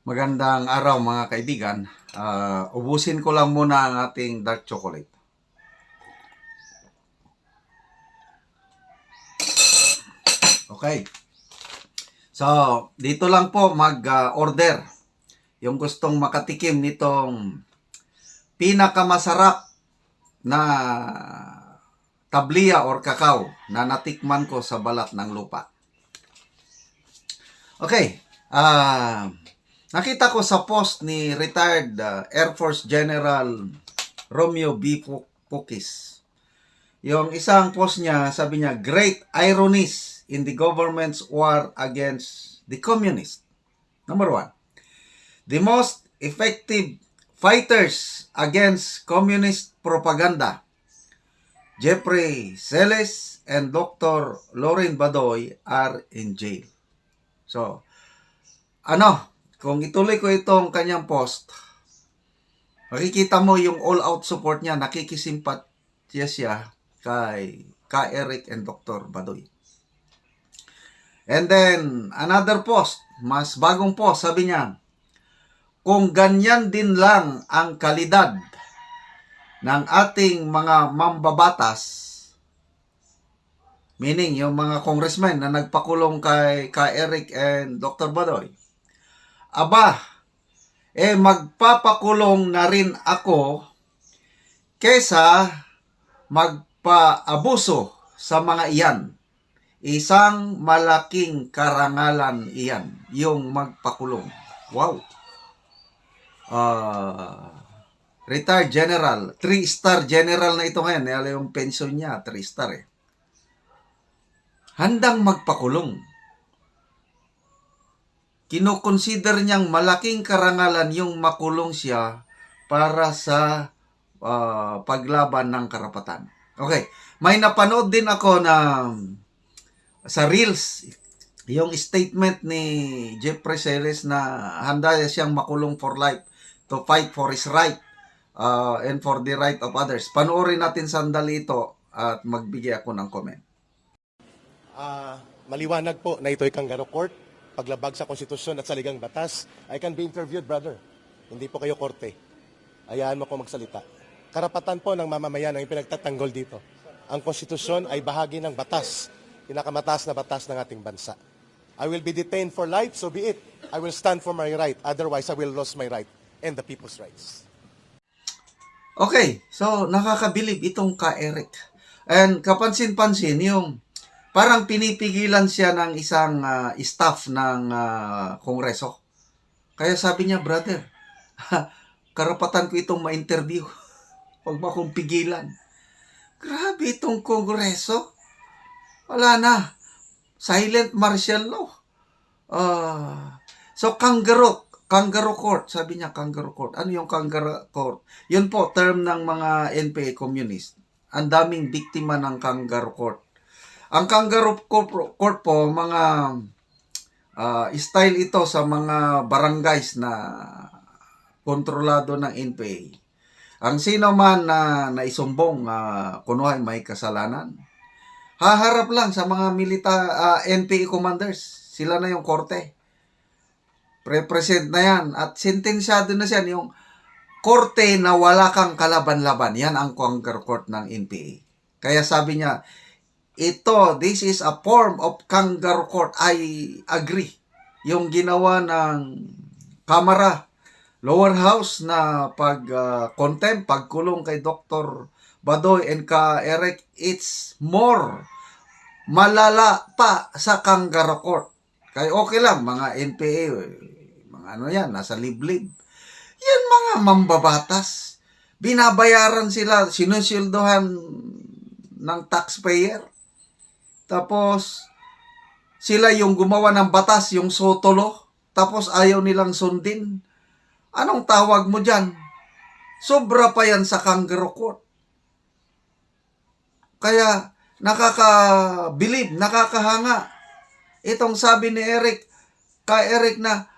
Magandang araw mga kaibigan. Ubusin ko lang muna ang ating dark chocolate. Okay. So, dito lang po mag-order. Yung gustong makatikim nitong pinakamasarap na tabliya or kakao na natikman ko sa balat ng lupa. Okay. Nakita ko sa post ni retired Air Force General Romeo B. Pukis. Yung isang post niya, sabi niya, great ironies in the government's war against the communists. Number one, the most effective fighters against communist propaganda, Jeffrey Celes and Dr. Lauren Badoy are in jail. So, kung ituloy ko itong kanyang post, makikita mo yung all-out support niya, nakikisimpatya siya kay Eric and Dr. Badoy. And then, another post, mas bagong post, sabi niya, kung ganyan din lang ang kalidad ng ating mga mambabatas, meaning yung mga congressmen na nagpakulong kay Eric and Dr. Badoy, magpapakulong na rin ako kesa magpaabuso sa mga iyan. Isang malaking karangalan iyan, yung magpakulong. Wow. Retired general, 3-star general na ito ngayon. Yung pension niya, 3-star eh. Handang magpakulong. Kinoconsider niyang malaking karangalan yung makulong siya para sa paglaban ng karapatan. Okay, may napanood din ako na sa Reels, yung statement ni Jeffrey Celes na handa siyang makulong for life to fight for his right and for the right of others. Panoorin natin sandali ito at magbigay ako ng comment. Maliwanag po na ito'y kangaroo court, paglabag sa konstitusyon at saligang batas. I can be interviewed, brother. Hindi po kayo korte. Hayaan mo ko magsalita. Karapatan po ng mamamayan ang ipinagtatanggol dito. Ang konstitusyon ay bahagi ng batas, pinakamataas na batas ng ating bansa. I will be detained for life, so be it. I will stand for my right. Otherwise, I will lose my right and the people's rights. Okay, so nakakabilib itong Eric. And kapansin-pansin yung parang pinipigilan siya ng isang staff ng Kongreso. Kaya sabi niya, brother, karapatan ko itong ma-interview. Huwag mo akong pigilan. Grabe itong Kongreso. Wala na. Silent martial law. So, kangaroo court. Sabi niya, kangaroo court. Ano yung kangaroo court? Yun po, term ng mga NPA communist. Ang daming biktima ng kangaroo court. Ang kangaroo court po, mga style ito sa mga barangays na kontrolado ng NPA. Ang sino man na naisumbong, kunwari may kasalanan, haharap lang sa mga NPA commanders. Sila na yung korte. Represent na yan. At sentensyado na siya yung korte na wala kang kalaban-laban. Yan ang kangaroo court ng NPA. Kaya sabi niya, this is a form of kangaroo court. I agree. Yung ginawa ng Kamara, lower house na pagkulong kay Dr. Badoy and ka Eric, it's more malala pa sa kangaroo court. Kaya okay lang, mga NPA, mga nasa liblib. Yan mga mambabatas. Binabayaran sila, sinusildohan ng taxpayer. Tapos, sila yung gumawa ng batas, yung sotolo. Tapos ayaw nilang sundin. Anong tawag mo dyan? Sobra pa yan sa kangaroo court. Kaya, nakakabilib, nakakahanga. Itong sabi ni Eric, kay Eric na,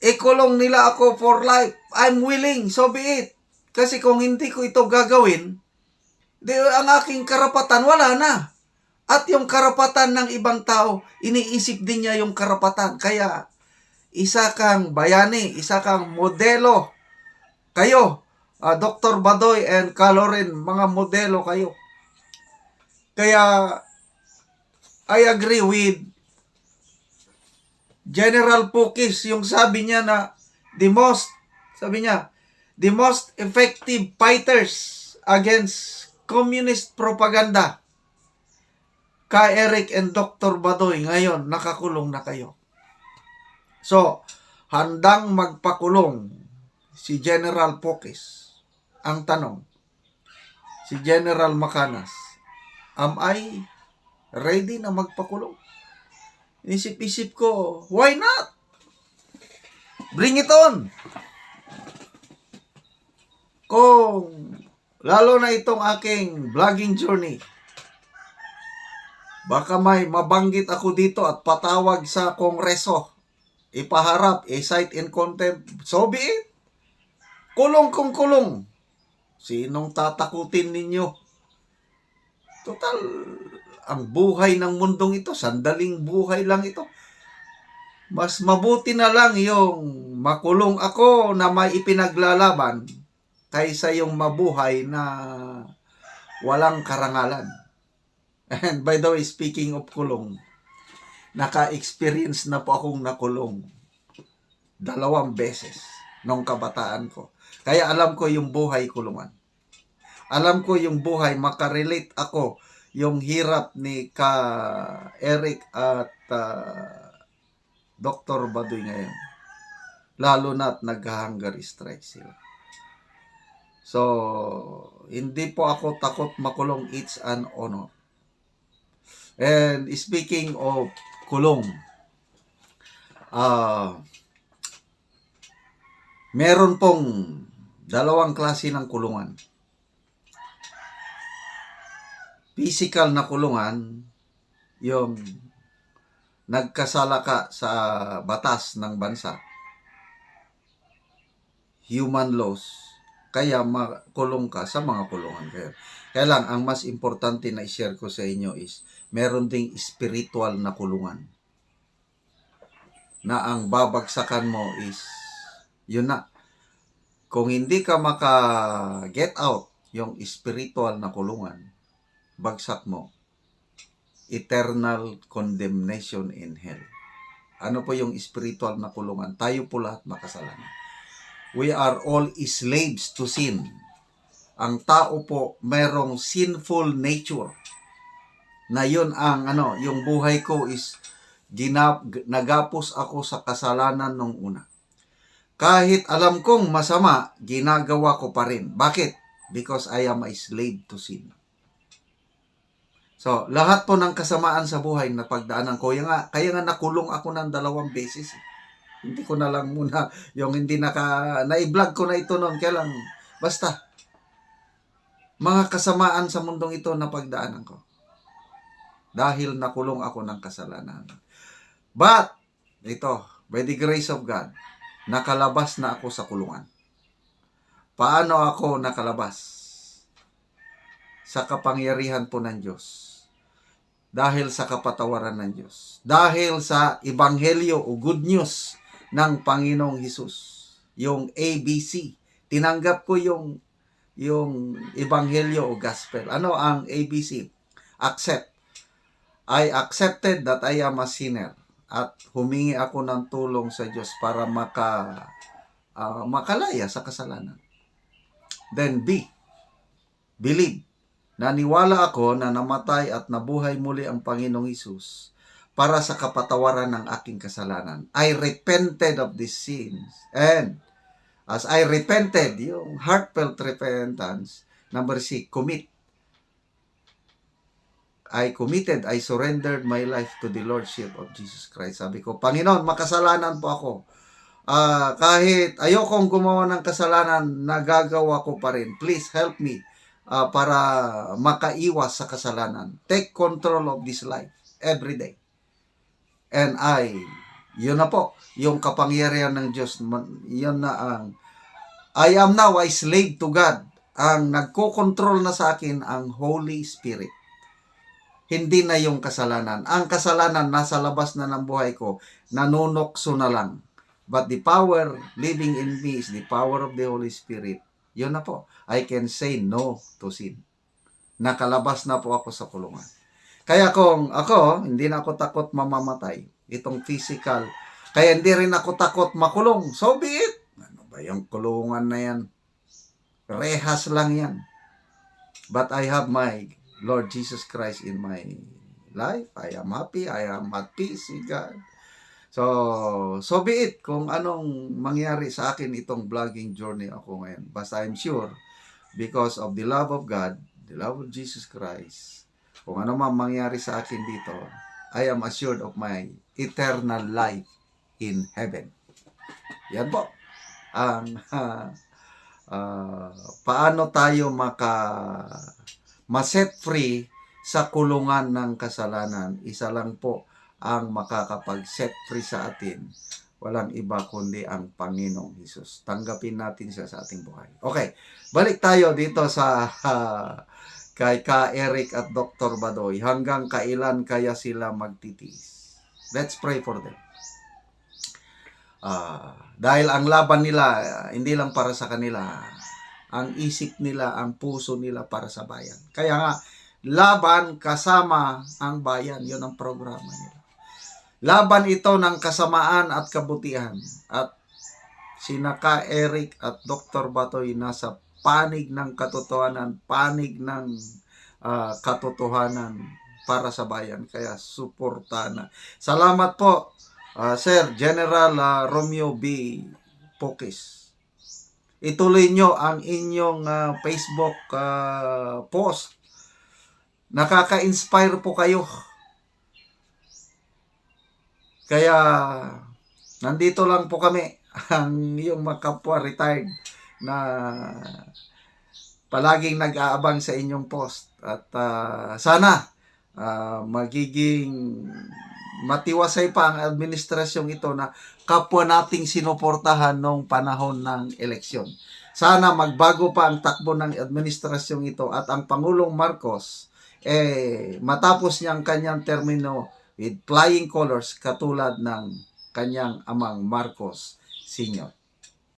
ikulong nila ako for life. I'm willing, so be it. Kasi kung hindi ko ito gagawin, ang aking karapatan, wala na. At yung karapatan ng ibang tao, iniisip din niya yung karapatan. Kaya, isa kang bayani, isa kang modelo. Kayo, Dr. Badoy and Calorin, mga modelo kayo. Kaya, I agree with General Pukis, yung sabi niya na the most effective fighters against communist propaganda, Ka Eric and Dr. Badoy, ngayon nakakulong na kayo. So, handang magpakulong si General Pukis. Ang tanong, si General Macanas, am I ready na magpakulong? Isip-isip ko, why not? Bring it on! Kung lalo na itong aking vlogging journey, baka may mabanggit ako dito at patawag sa kongreso, ipaharap, i-cite in contempt, so be it. Kulong kung kulong. Sinong tatakutin ninyo? Total, ang buhay ng mundong ito, sandaling buhay lang ito. Mas mabuti na lang yung makulong ako na may ipinaglalaban kaysa yung mabuhay na walang karangalan. And by the way, speaking of kulong, naka-experience na po akong nakulong 2 beses nung kabataan ko. Kaya alam ko yung buhay kulungan. Alam ko yung buhay, makarelate ako yung hirap ni Ka Eric at Dr. Badoy ngayon. Lalo na't nag-hunger strike sila. So, hindi po ako takot makulong. It's an honor. And speaking of kulong, meron pong 2 klase ng kulungan. Physical na kulungan, yung nagkasala ka sa batas ng bansa, human laws, kaya makulong ka sa mga kulungan. Kaya lang, ang mas importante na i-share ko sa inyo is, meron ding spiritual na kulungan. Na ang babagsakan mo is, yun na. Kung hindi ka maka-get out yung spiritual na kulungan, bagsak mo, eternal condemnation in hell. Ano po yung spiritual na kulungan? Tayo po lahat makasalanan. We are all slaves to sin. Ang tao po merong sinful nature. Na yun ang yung buhay ko is nagapos ako sa kasalanan nung una. Kahit alam kong masama, ginagawa ko pa rin. Bakit? Because I am a slave to sin. So, lahat po ng kasamaan sa buhay na pagdaanan ko, kaya nga nakulong ako ng 2 beses. Hindi ko na lang muna, yung hindi na-vlog ko na ito noon, kaya lang, basta, mga kasamaan sa mundong ito na pagdaanan ko. Dahil nakulong ako ng kasalanan. But, ito, by the grace of God, nakalabas na ako sa kulungan. Paano ako nakalabas? Sa kapangyarihan po ng Diyos. Dahil sa kapatawaran ng Diyos. Dahil sa ebanghelyo o good news ng Panginoong Hesus. Yung ABC. Tinanggap ko yung ebanghelyo o gospel. Ano ang ABC? Accept. I accepted that I am a sinner. At humingi ako ng tulong sa Diyos para makalaya sa kasalanan. Then B. Believe. Naniwala ako na namatay at nabuhay muli ang Panginoong Hesus para sa kapatawaran ng aking kasalanan. I repented of these sins. And as I repented, yung heartfelt repentance, number C, commit. I surrendered my life to the Lordship of Jesus Christ. Sabi ko, Panginoon, makasalanan po ako. Kahit ayokong gumawa ng kasalanan, nagagawa ko pa rin. Please help me para makaiwas sa kasalanan. Take control of this life every day. And yun na po, yung kapangyarihan ng Diyos, yun na ang, I am now a slave to God. Ang nagko-control na sa akin, ang Holy Spirit. Hindi na yung kasalanan. Ang kasalanan nasa labas na ng buhay ko, nanunokso na lang. But the power living in me is the power of the Holy Spirit. Yun na po. I can say no to sin. Nakalabas na po ako sa kulungan. Kaya kung ako, hindi na ako takot mamamatay. Itong physical. Kaya hindi rin ako takot makulong. So be it. Ano ba yung kulungan na yan? Rehas lang yan. But I have my Lord Jesus Christ in my life. I am happy. I am at peace with God. So be it kung anong mangyari sa akin itong vlogging journey ako ngayon. Basta I'm sure, because of the love of God, the love of Jesus Christ, kung ano man mangyari sa akin dito, I am assured of my eternal life in heaven. Yan po. Ang paano tayo ma-set free sa kulungan ng kasalanan. Isa lang po ang makakapag-set free sa atin. Walang iba kundi ang Panginoong Hesus. Tanggapin natin siya sa ating buhay. Okay, balik tayo dito sa kay Ka Eric at Dr. Badoy. Hanggang kailan kaya sila magtitiis? Let's pray for them. Dahil ang laban nila, hindi lang para sa kanila. Ang isip nila, ang puso nila para sa bayan. Kaya nga, laban kasama ang bayan. Yun ang programa nila. Laban ito ng kasamaan at kabutihan. At sina Ka Eric at Dr. Batoy nasa panig ng katotohanan, panig ng katotohanan para sa bayan. Kaya suportahan na. Salamat po, Sir General Romeo B. Pokis. Ituloy nyo ang inyong Facebook post. Nakaka-inspire po kayo. Kaya, nandito lang po kami, ang iyong makapwa retired na palaging nag-aabang sa inyong post. At sana, magiging matiwasay pa ang administrasyong ito na kapwa nating sinuportahan noong panahon ng eleksyon. Sana magbago pa ang takbo ng administrasyong ito at ang Pangulong Marcos, matapos niyang kanyang termino with flying colors katulad ng kanyang amang Marcos Sr.